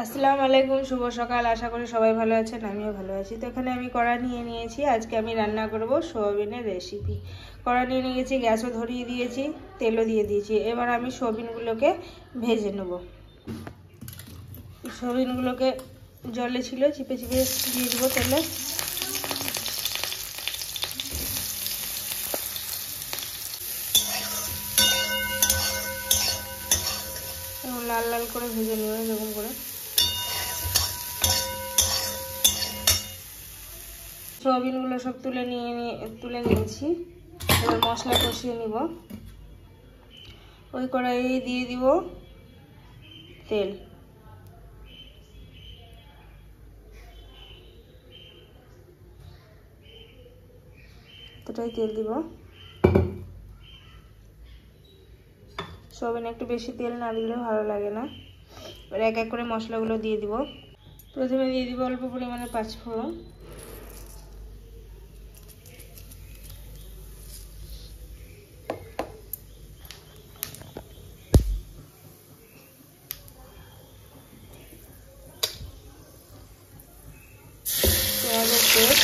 আসসালামু আলাইকুম, শুভ সকাল। আশা করি সবাই ভালো আছেন, আমিও ভালো আছি। তো এখানে আমি কড়া নিয়ে নিয়েছি। আজকে আমি রান্না করব সোয়াবিনের রেসিপি। কড়া নিয়ে নিয়েছি, গ্যাসও ধরিয়ে দিয়েছি, তেলও দিয়ে দিয়েছি। এবার আমি সোয়াবিনগুলোকে ভেজে নেব। সোয়াবিনগুলোকে জলে ছিল, চিপে চিপে দিয়ে দেবো তেলে। লাল লাল করে ভেজে নেব এরকম করে। সোয়াবিনগুলো সব তুলে নিয়েছি। এবার মশলা কষিয়ে নিব। ওই কড়াইয়ে দিয়ে দিব তেল। এতটাই তেল দিব। সোয়াবিনে একটু বেশি তেল না দিলে ভালো লাগে না। এবার এক এক করে মশলাগুলো দিয়ে দিব। প্রথমে দিয়ে দিব অল্প পরিমাণে পাঁচফোড়ন, পেঁয়াজের পেস্ট,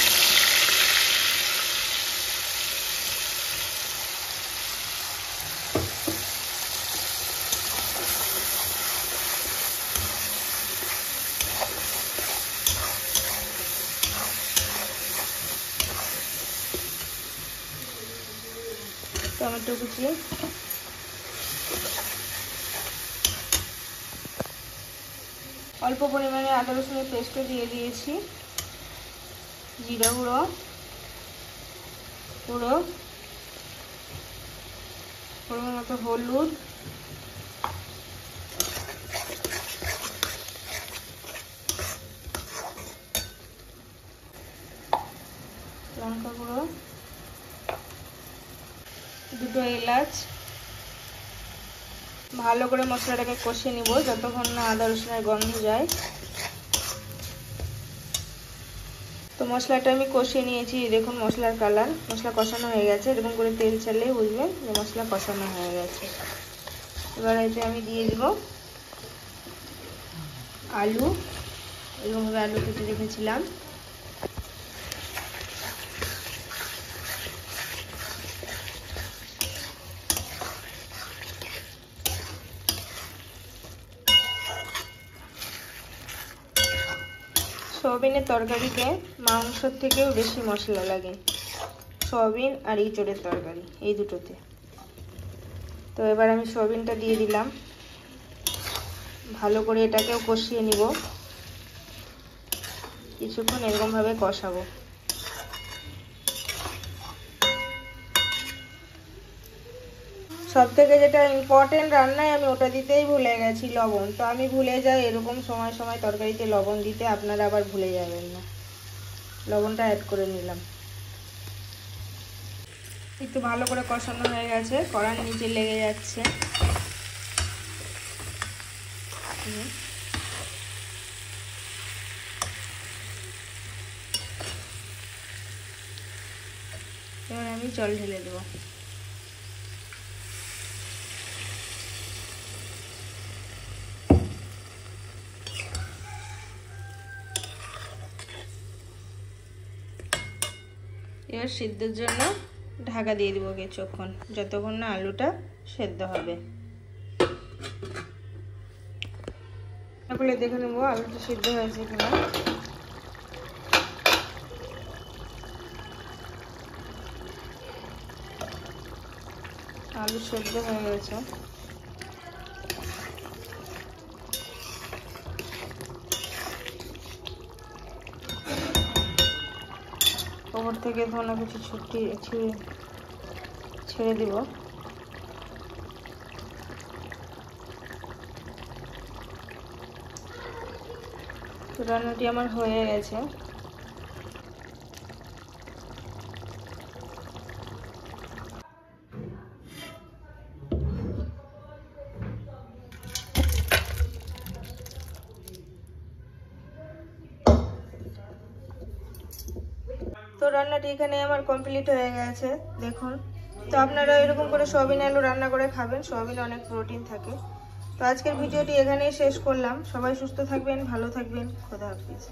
টমেটো কুচি, অল্প পরিমাণে আদা রসুনের পেস্টও দিয়ে দিয়েছি, জিরা গুঁড়ো, পরিমাণ মতো হলুদ, লঙ্কা গুঁড়ো, দুটো এলাচ। ভালো করে মশলাটাকে কষিয়ে নিব যতক্ষণ না আদা রসুনের গন্ধ যায়। তো মশলাটা আমি কষিয়ে নিয়েছি, দেখুন মশলার কালার, মশলা কষানো হয়ে গেছে। এরকম করে তেল ছাড়লেই বুঝবেন যে মশলা কষানো হয়ে গেছে। এবার এতে আমি দিয়ে দিব আলু। এরকমভাবে আলু কেটে রেখেছিলাম। সোয়াবিনের তরকারিতে মাংসের থেকেও বেশি মশলা লাগে, সোয়াবিন আর ইঁচড়ের তরকারি এই দুটোতে। তো এবার আমি সোয়াবিনটা দিয়ে দিলাম। ভালো করে এটাকেও কষিয়ে নিব, কিছুক্ষণ এরকমভাবে কষাবো। সব থেকে যেটা ইম্পর্টেন্ট রান্নায় আমি ওটা দিতেই ভুলে গেছি, লবণ। তো আমি ভুলে যাই এরকম সময় সময় তরকারিতে লবণ দিতে, আপনারা আবার ভুলে যাবেন না। লবণটা অ্যাড করে নিলাম। একটু ভালো করে কষানো হয়ে গেছে, কড়ার নিচে লেগে যাচ্ছে। এবার আমি জল ঢেলে দেবো। এবার সিদ্ধের জন্য ঢাকা দিয়ে দিব কিছুক্ষণ, যতক্ষণ না আলুটা সেদ্ধ হবে। তারপরে দেখে নেব আলুটা সিদ্ধ হয়েছে কিনা। আলু সেদ্ধ হয়ে গেছে। ওপর থেকে ধনে কুচি ছেড়ে দিব। রান্নাটি আমার হয়ে গেছে। তো রান্নাটি এখানে আমার কমপ্লিট হয়ে গেছে, দেখুন। তো আপনারা এরকম করে সোয়াবিন আলু রান্না করে খাবেন, সোয়াবিনে অনেক প্রোটিন থাকে। তো আজকের ভিডিওটি এখানেই শেষ করলাম। সবাই সুস্থ থাকবেন, ভালো থাকবেন। খোদা হাফিজ।